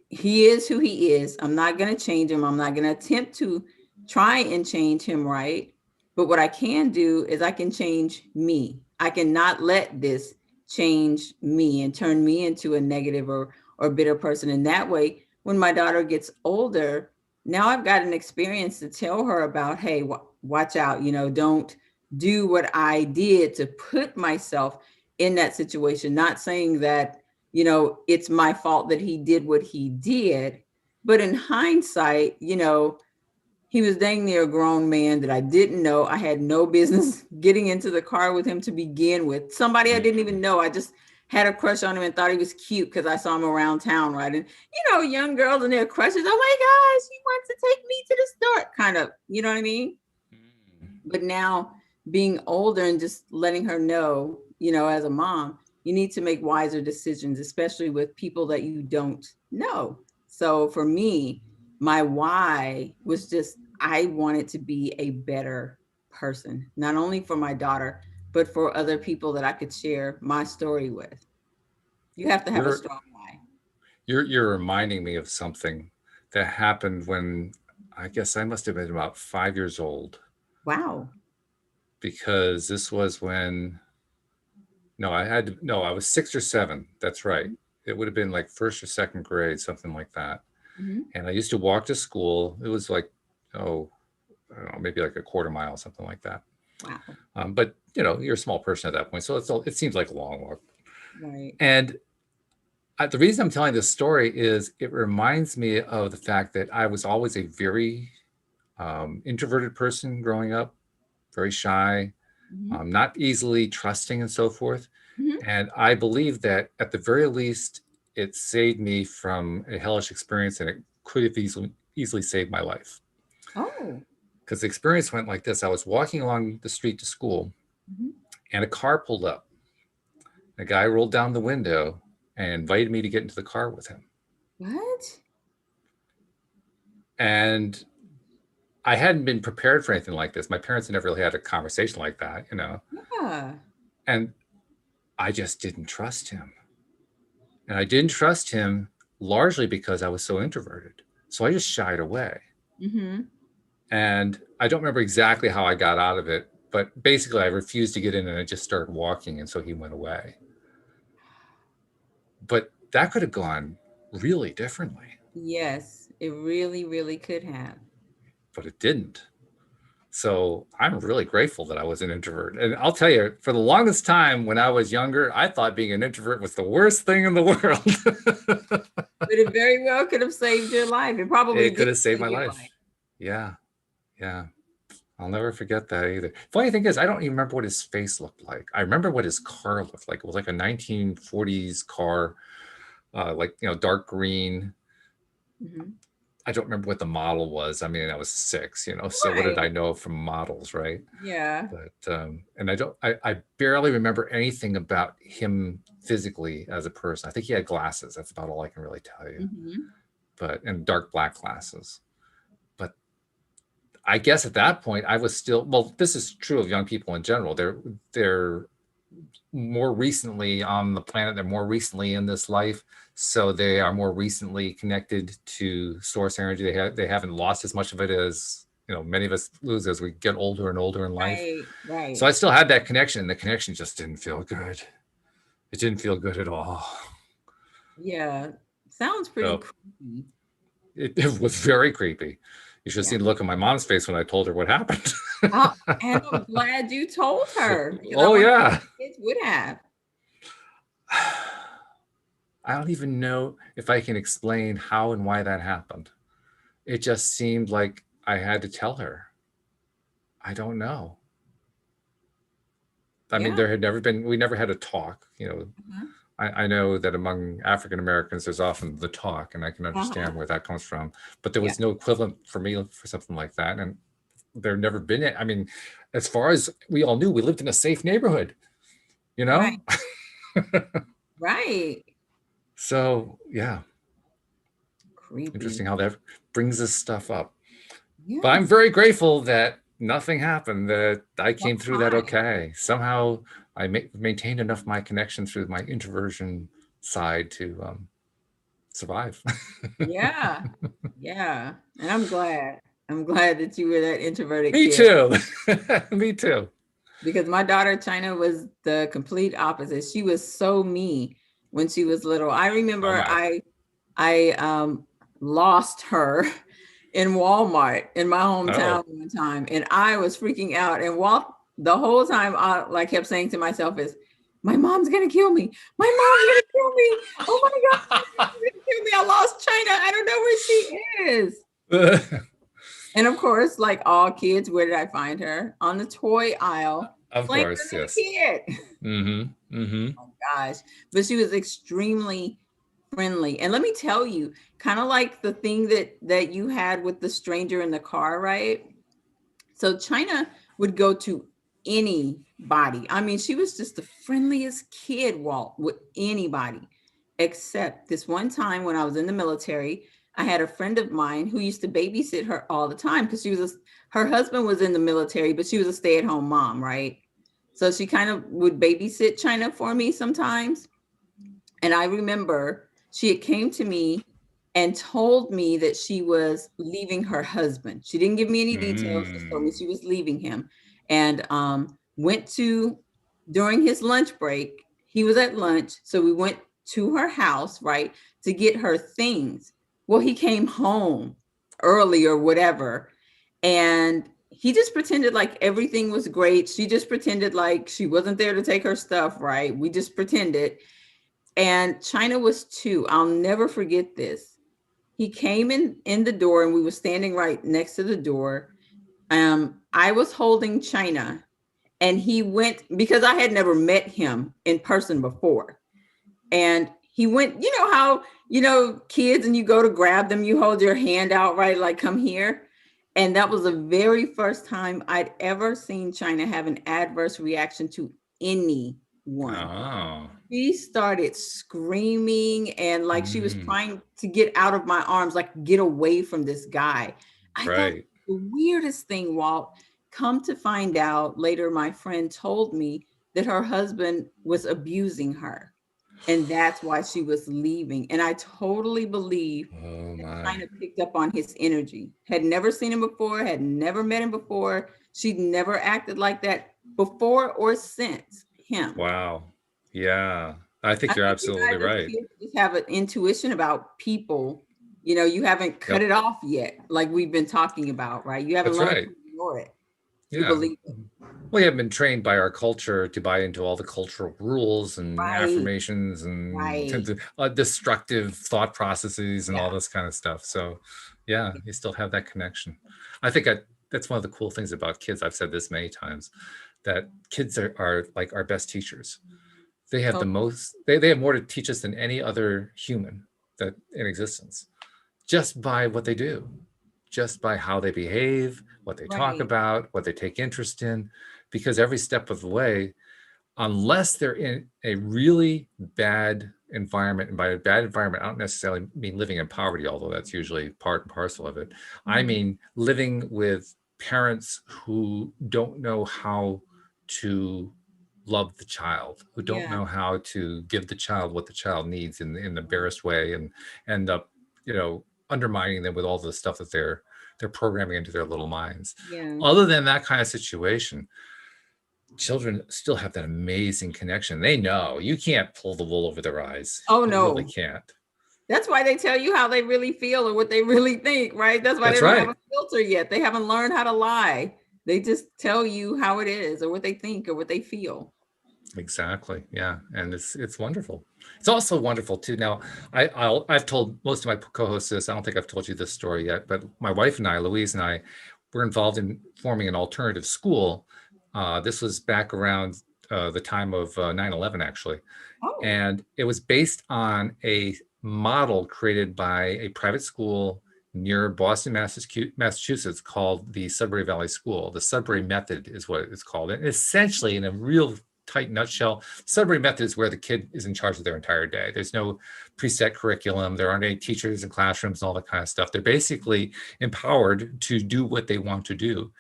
He is who he is. I'm not going to change him. I'm not going to attempt to try and change him, right? But what I can do is I can change me. I cannot let this change me and turn me into a negative or bitter person. And that way, when my daughter gets older, now I've got an experience to tell her about, hey, watch out, don't do what I did to put myself in that situation. Not saying that it's my fault that he did what he did. But in hindsight, he was dang near a grown man that I didn't know. I had no business getting into the car with him to begin with. Somebody I didn't even know. I just had a crush on him and thought he was cute because I saw him around town, right? And young girls and their crushes, oh my gosh, he wants to take me to the store, kind of, you know what I mean? But now being older and just letting her know, as a mom, you need to make wiser decisions, especially with people that you don't know. So for me, my why was just I wanted to be a better person, not only for my daughter, but for other people that I could share my story with. You have to have a You're strong why. you're reminding me of something that happened when I guess I must have been about 5 years old, Wow. because this was when no, no, I was 6 or 7. That's right. It would have been like first or second grade, something like that. Mm-hmm. And I used to walk to school. It was like, oh, I don't know, maybe like a quarter mile, something like that. Wow. But you're a small person at that point, so it seems like a long walk. Right. And the reason I'm telling this story is it reminds me of the fact that I was always a very introverted person growing up, very shy, Mm-hmm. not easily trusting, and so forth. Mm-hmm. And I believe that at the very least, it saved me from a hellish experience, and it could have easily saved my life. Oh. Because the experience went like this: I was walking along the street to school, Mm-hmm. and a car pulled up. A guy rolled down the window and invited me to get into the car with him. What? And I hadn't been prepared for anything like this. My parents had never really had a conversation like that. Yeah. And I just didn't trust him. And I didn't trust him largely because I was so introverted. So I just shied away. Mm-hmm. And I don't remember exactly how I got out of it, but basically I refused to get in and I just started walking. And so he went away. But that could have gone really differently, Yes, it really, really could have. but it didn't. So I'm really grateful that I was an introvert. And I'll tell you, for the longest time when I was younger, I thought being an introvert was the worst thing in the world. But it very well could have saved your life. It probably It could did have saved save my your life. life. Yeah. Yeah. I'll never forget that either. Funny thing is, I don't even remember what his face looked like. I remember what his car looked like. It was like a 1940s car, like, dark green. Mm-hmm. I don't remember what the model was. I mean, I was 6, so what did Right. I know from models, right? Yeah. But and I barely remember anything about him physically as a person. I think he had glasses. That's about all I can really tell you. Mm-hmm. And dark black glasses. But I guess at that point I was still, well, this is true of young people in general. They're more recently on the planet. They're more recently in this life. So they are more recently connected to source energy. They haven't lost as much of it as many of us lose as we get older and older in life. Right. Right. So I still had that connection. And the connection just didn't feel good. It didn't feel good at all. Yeah. Sounds pretty So creepy. it was very creepy. You should have Yeah. seen the look on my mom's face when I told her what happened. And I'm glad you told her because I Oh wonder yeah. if the kids would have. I don't even know if I can explain how and why that happened. It just seemed like I had to tell her. I don't know. I mean, Yeah. we never had a talk. Uh-huh. I know that among African Americans, there's often the talk, and I can Uh-huh. understand where that comes from. But there Yeah. was no equivalent for me for something like that. And there never been it. I mean, as far as we all knew, we lived in a safe neighborhood, you know? Right. Right. So, yeah, Creepy. interesting how that brings this stuff up. But I'm Yes. very grateful that nothing happened, that I came That's through that fine. okay. Somehow I maintained enough my connection through my introversion side to survive. Yeah. Yeah. And I'm glad. I'm glad that you were that introverted Me kid too. Me too. because my daughter China was the complete opposite. She was so me when she was little. I Oh remember my. I lost her in Walmart in my hometown Oh. one time, and I was freaking out. And Walt, the whole time, I like kept saying to myself, "Is my mom's gonna kill me? My mom's gonna kill me! Oh my God, my mom's gonna kill me! I lost China. I don't know where she is." And of course, like all kids, where did I find her? On the toy aisle, Of playing course, with yes. another kid. Mm-hmm. Mm-hmm. Oh my gosh. But she was extremely friendly. And let me tell you, kind of like the thing that you had with the stranger in the car, right? So China would go to anybody. I mean, she was just the friendliest kid, Walt, with anybody, except this one time when I was in the military. I had a friend of mine who used to babysit her all the time because her husband was in the military, but she was a stay-at-home mom, right? So she kind of would babysit China for me sometimes. And I remember she had came to me and told me that she was leaving her husband. She didn't give me any details, just told me she was leaving him. And went to, during his lunch break, he was at lunch. So we went to her house, right, to get her things. Well, he came home early or whatever. And he just pretended like everything was great. She just pretended like she wasn't there to take her stuff, right? We just pretended. And China was 2. I'll never forget this. He came in the door and we were standing right next to the door. I was holding China and he went, because I had never met him in person before. And he went, you know how, kids, and you go to grab them, you hold your hand out, right? Like, come here. And that was the very first time I'd ever seen China have an adverse reaction to anyone. Oh. She started screaming and like she was trying to get out of my arms, like get away from this guy. I thought the weirdest thing, Walt, come to find out later, my friend told me that her husband was abusing her. And that's why she was leaving. And I totally believe that China picked up on his energy. Had never seen him before, had never met him before. She'd never acted like that before or since him. Wow. Yeah. I think you're absolutely right. You just have an intuition about people. You haven't cut it off yet, like we've been talking about, right? You haven't learned to ignore it. Yeah. Believe it. We have been trained by our culture to buy into all the cultural rules and affirmations and destructive thought processes and all this kind of stuff. So, yeah, you still have that connection. I think that's one of the cool things about kids. I've said this many times, that kids are like our best teachers. They have they have more to teach us than any other human that in existence, just by what they do, just by how they behave, what they talk about, what they take interest in, because every step of the way, unless they're in a really bad environment, and by a bad environment, I don't necessarily mean living in poverty, although that's usually part and parcel of it. I mean, living with parents who don't know how to love the child, who don't know how to give the child what the child needs in the barest way, and end up, undermining them with all the stuff that they're programming into their little minds. Other than that kind of situation, children still have that amazing connection. They know you can't pull the wool over their eyes. Oh no, they really can't. That's why they tell you how they really feel or what they really think, right? That's why they don't have a filter yet. They haven't learned how to lie. They just tell you how it is or what they think or what they feel. Exactly. Yeah. And it's wonderful. It's also wonderful too. Now, I've told most of my co-hosts this. I don't think I've told you this story yet, but my wife and I, Louise and I, were involved in forming an alternative school. This was back around the time of 9/11, actually. And it was based on a model created by a private school near Boston, Massachusetts, called the Sudbury Valley School. The Sudbury Method is what it's called. And essentially, in a real tight nutshell, Sudbury Method is where the kid is in charge of their entire day. There's no preset curriculum. There aren't any teachers in classrooms and all that kind of stuff. They're basically empowered to do what they want to do.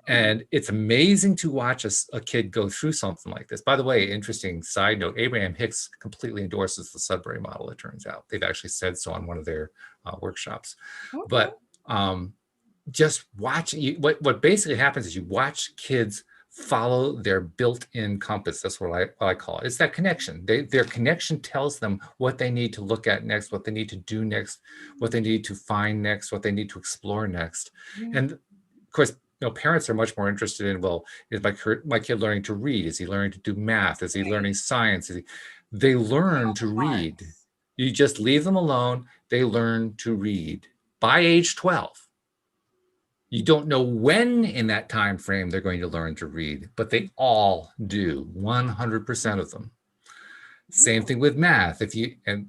And it's amazing to watch a kid go through something like this. By the way, interesting side note, Abraham Hicks completely endorses the Sudbury model, it turns out. They've actually said so on one of their workshops. But just watching, what basically happens is you watch kids follow their built-in compass. That's what I call it. It's that connection. Their connection tells them what they need to look at next, what they need to do next, what they need to find next, what they need to explore next. And of course, parents are much more interested in, well, is my kid learning to read? Is he learning to do math? Is he learning science? They learn to read. You just leave them alone. They learn to read by age 12. You don't know when in that time frame they're going to learn to read, but they all do, 100% of them. Same thing with math. And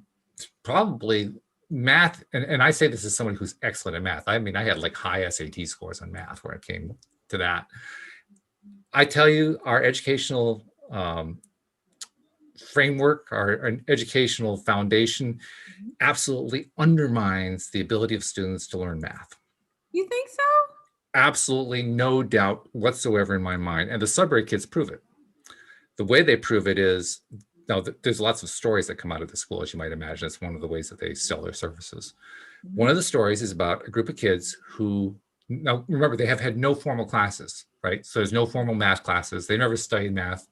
probably math, and I say this as someone who's excellent at math. I mean, I had like high SAT scores on math when it came to that. I tell you, our educational framework, our educational foundation Mhm. absolutely undermines the ability of students to learn math. You think so? Absolutely no doubt whatsoever in my mind. And the Sudbury kids prove it. The way they prove it is, now there's lots of stories that come out of the school, as you might imagine. It's one of the ways that they sell their services. One Mhm. of the stories is about a group of kids who, now remember, they have had no formal classes, right? So there's no formal math classes. They never studied math,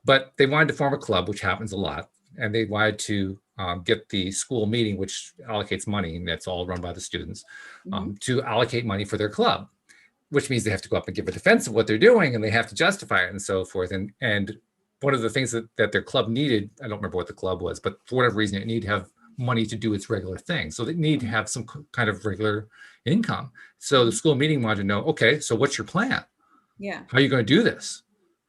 but they wanted to form a club, which happens a lot. And they wanted to get the school meeting, which allocates money, and that's all run by the students, Mhm. to allocate money for their club, which means they have to go up and give a defense of what they're doing, and they have to justify it and so forth. And one of the things that their club needed, I don't remember what the club was, but for whatever reason, it needed to have money to do its regular thing. So they need to have some kind of regular income. So the Mhm. school meeting wanted to know, okay, so what's your plan? Yeah. How are you going to do this?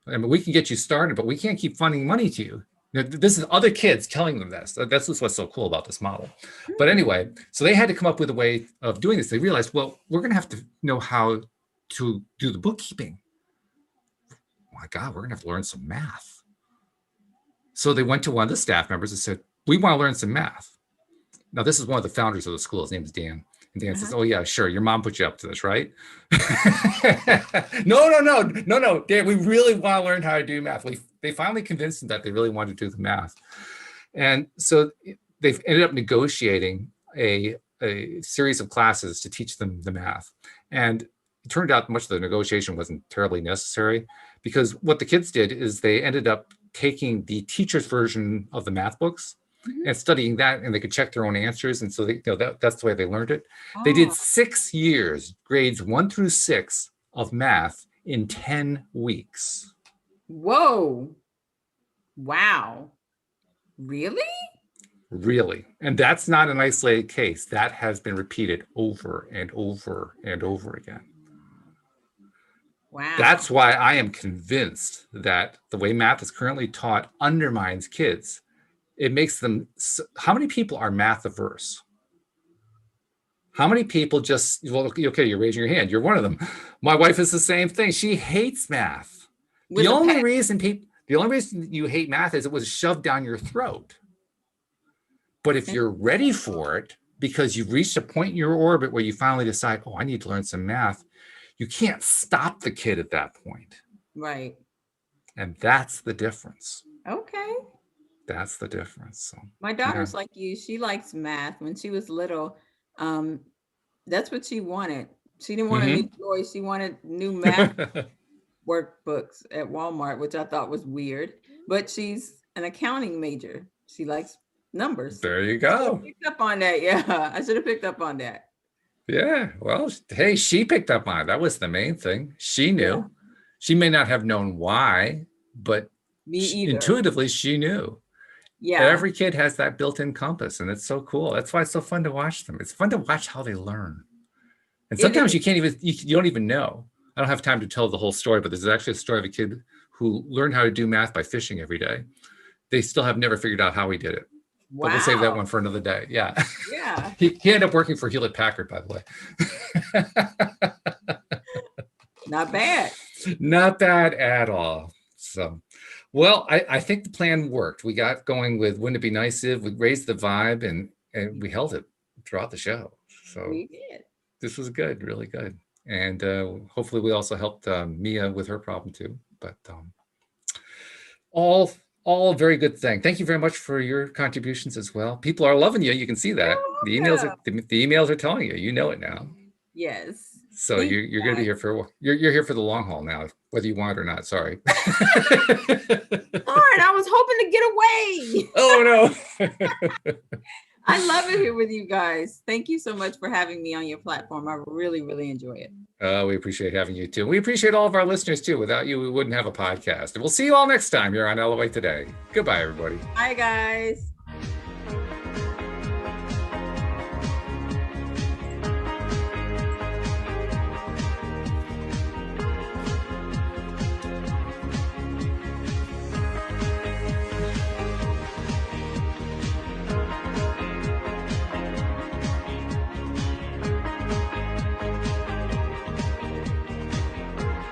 I mean, we can get you started, but we can't keep funding money to you. This is other kids telling them this. That's just what's so cool about this model. But Hmm. anyway, so they had to come up with a way of doing this. They realized, well, we're going to have to know how to do the bookkeeping. Oh my God, we're going to have to learn some math. So they went to one of the staff members and said, we want to learn some math. Now, this is one of the founders of the school. His name is Dan. And Dan says, Uh-huh. oh, yeah, sure. Your mom put you up to this, right? No, Dan, we really want to learn how to do math. They finally convinced him that they really wanted to do the math. And so they've ended up negotiating a series of classes to teach them the math. And it turned out much of the negotiation wasn't terribly necessary, because what the kids did is they ended up taking the teacher's version of the math books Mhm. and studying that, and they could check their own answers. And so that's the way they learned it. They did Oh, 6 years, grades 1 through 6 of math in 10 weeks. whoa. Wow. Really? Really. And that's not an isolated case. That has been repeated over and over and over again. Wow. That's why I am convinced that the way math is currently taught undermines kids. It makes them, how many people are math averse? How many people just, well, okay, you're raising your hand. You're one of them. My wife is the same thing. She hates math. The With a only passion. reason you hate math is it was shoved down your throat. But if you're ready for it, because you've reached a point in your orbit where you finally decide, oh, I need to learn some math, you can't stop the kid at that point. Right. And that's the difference. Okay. That's the difference. So, My yeah. daughter's like you. She likes math. When she was little, um, that's what she wanted. She didn't want a new toy. She wanted new math workbooks at Walmart, which I thought was weird. But she's an accounting major. She likes numbers. There you I should have go. picked up on that. Yeah, I should have picked up on that. Yeah. Well, hey, she picked up on it. That was the main thing. She Yeah, knew. She may not have known why, but me either. intuitively she knew. Yeah, Every kid has that built-in compass, and it's so cool. That's why it's so fun to watch them. It's fun to watch how they learn. And it sometimes is. you can't even, you don't even know. I don't have time to tell the whole story, but there's actually a story of a kid who learned how to do math by fishing every day. They still have never figured out how he did it, but we'll save that Wow. one for another day. Yeah. Yeah, He ended up working for Hewlett Packard, by the way. not bad. Not bad at all. So, well, I think the plan worked. We got going with Wouldn't It Be Nice If, we raised the vibe, and we held it throughout the show. So We did. this was good, really good. And hopefully we also helped Mia with her problem too. But all a very good thing. Thank you very much for your contributions as well. People are loving you. You can see that. The You're emails welcome. the emails are telling you. You know it now. Yes. So Thank you're you going to be guys. here for you're here for the long haul now, whether you want it or not. Sorry. Darn, I was hoping to get away. Oh no. I love it here with you guys. Thank you so much for having me on your platform. I really, really enjoy it. We appreciate having you too. We appreciate all of our listeners too. Without you, we wouldn't have a podcast. And we'll see you all next time here on LOA Today. Goodbye, everybody. Bye, guys.